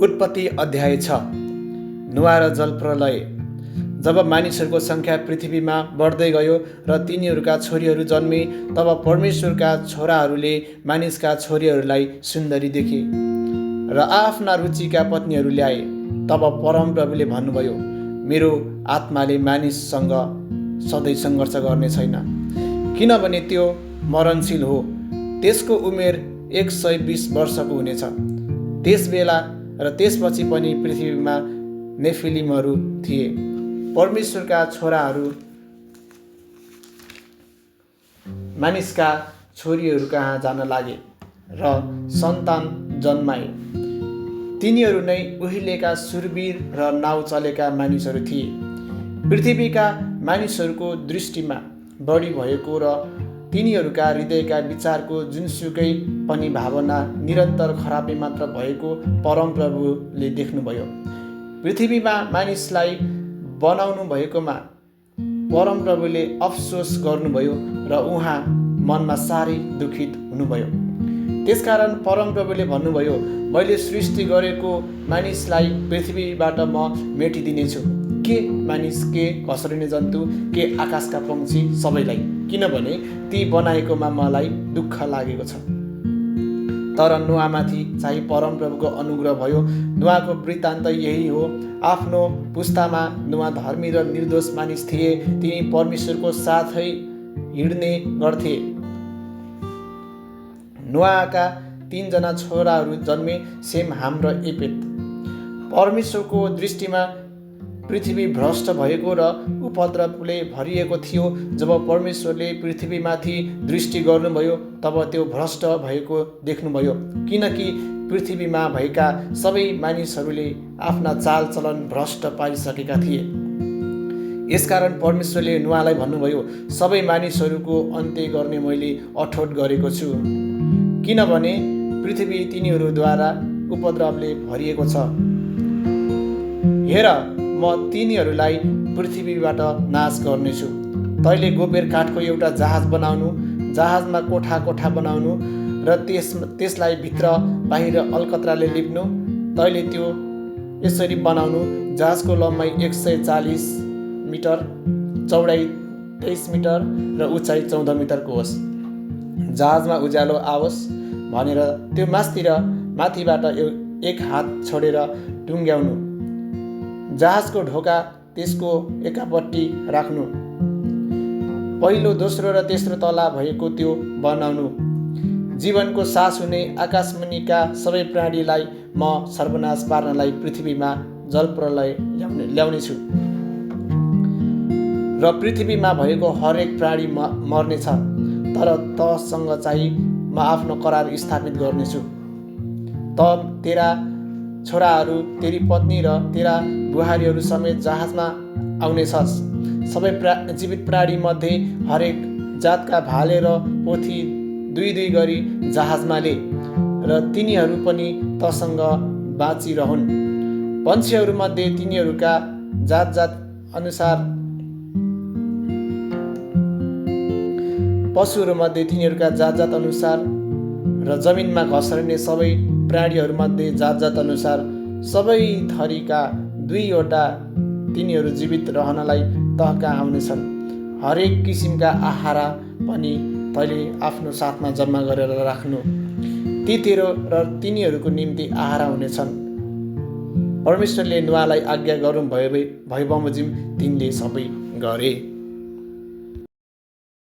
उत्पत्ति अध्याय 6। नुआ र जलप्रलय। जब मानिसहरूको सङ्ख्या पृथ्वीमा बढ्दै गयो र तिनीहरूका छोरीहरू जन्मे, तब परमेश्वरका छोराहरूले मानिसका छोरीहरूलाई सुन्दरी देखे र आफ्ना रुचिका पत्नीहरू ल्याए। तब परमप्रभुले भन्नुभयो, मेरो आत्माले मानिससँग सधैँ सङ्घर्ष गर्ने छैन, किनभने त्यो मरणशील हो। त्यसको उमेर 120 वर्षको हुनेछ। त्यस बेला र त्यसपछि पनि पृथ्वीमा नेफिलिमहरू थिए। परमेश्वरका छोराहरू मानिसका छोरीहरू कहाँ जान लागे र सन्तान जन्माए। तिनीहरू नै उहिलेका सुरवीर र नाउ चलेका मानिसहरू थिए। पृथ्वीका मानिसहरूको दृष्टिमा बढी भएको र तिनीहरूका हृदयका विचारको जुनसुकै पनि भावना निरन्तर खराबी मात्र भएको परमप्रभुले देख्नुभयो। पृथ्वीमा मानिसलाई बनाउनु भएकोमा परमप्रभुले अफसोस गर्नुभयो र उहाँ मनमा साह्रै दुखित हुनुभयो। त्यसकारण परमप्रभुले भन्नुभयो, मैले सृष्टि गरेको मानिसलाई पृथ्वीबाट म मेटिदिनेछु, के मानिस, के घस्रिने जन्तु, के आकाशका पक्षी, सबैलाई, किनभने ती बनाएकोमा मलाई दुःख लागेको छ। तर नुआमाथि चाहिँ परमप्रभुको अनुग्रह भयो। नुआको वृत्तान्त यही हो। आफ्नो पुस्तामा नुआ धर्मी र निर्दोष मानिस थिए। तिनी परमेश्वरको साथै हिँड्ने गर्थे। नुआका 3 जना छोराहरू जन्मे, सेम, हाम र एपेत। परमेश्वरको दृष्टिमा पृथ्वी भ्रष्ट भएको र उपद्रवले भरिएको थियो। जब परमेश्वरले पृथ्वीमाथि दृष्टि गर्नुभयो, तब त्यो भ्रष्ट भएको देख्नुभयो, किनकि पृथ्वीमा भएका सबै मानिसहरूले आफ्ना चालचलन भ्रष्ट पारिसकेका थिए। यसकारण परमेश्वरले नुआलाई भन्नुभयो, सबै मानिसहरूको अन्त्य गर्ने मैले अठोट गरेको छु, किनभने पृथ्वी तिनीहरूद्वारा उपद्रवले भरिएको छ। हेर, म तिनीहरूलाई पृथ्वीबाट नाश गर्नेछु। तैँले गोबेर काठको एउटा जहाज बनाउनु, जहाजमा कोठा कोठा बनाउनु र त्यसलाई भित्र बाहिर अलकत्राले लिप्नु। तैँले त्यो यसरी बनाउनु, जहाजको लम्बाइ 140 मिटर, चौडाइ 23 मिटर र उचाइ 14 मिटरको होस्। जहाजमा उज्यालो आओस् भनेर त्यो माथिबाट 1 हात छोडेर टुङ्ग्याउनु। जहाजको ढोका त्यसको एकापट्टि राख्नु। पहिलो, दोस्रो र तेस्रो तला भएको त्यो बनाउनु। जीवनको सास हुने आकाशमुनिका सबै प्राणीलाई म सर्वनाश पार्नलाई पृथ्वीमा जलप्रलय ल्याउनेछु र पृथ्वीमा भएको हरेक प्राणी मर्नेछ। तर तसँग चाहिँ म आफ्नो करार स्थापित गर्नेछु। त तेरा छोराहरू, तेरी पत्नी र तेरा बुहारीहरू समेत जहाजमा आउनेछस्। सबै जीवित प्राणी मध्ये हरेक जातका भाले र पोथी 2-2 गरी जहाजमा ले र तिनीहरू पनि तसँग बाँचिरहन्। पन्छीहरूमध्ये तिनीहरूका जात अनुसार, पशुहरूमध्ये तिनीहरूका जात अनुसार र जमिनमा घस्रिने सबै प्राणीहरूमध्ये जात अनुसार सबै थरीका 2वटा तिनीहरू जीवित रहनलाई तहका आउनेछन्। हरेक किसिमका आहारा पनि तैँले आफ्नो साथमा जम्मा गरेर राख्नु। ती तेरो र तिनीहरूको निम्ति आहारा हुनेछन्। परमेश्वरले नुआलाई आज्ञा गर्नु भए बमोजिम तिनले सबै गरे।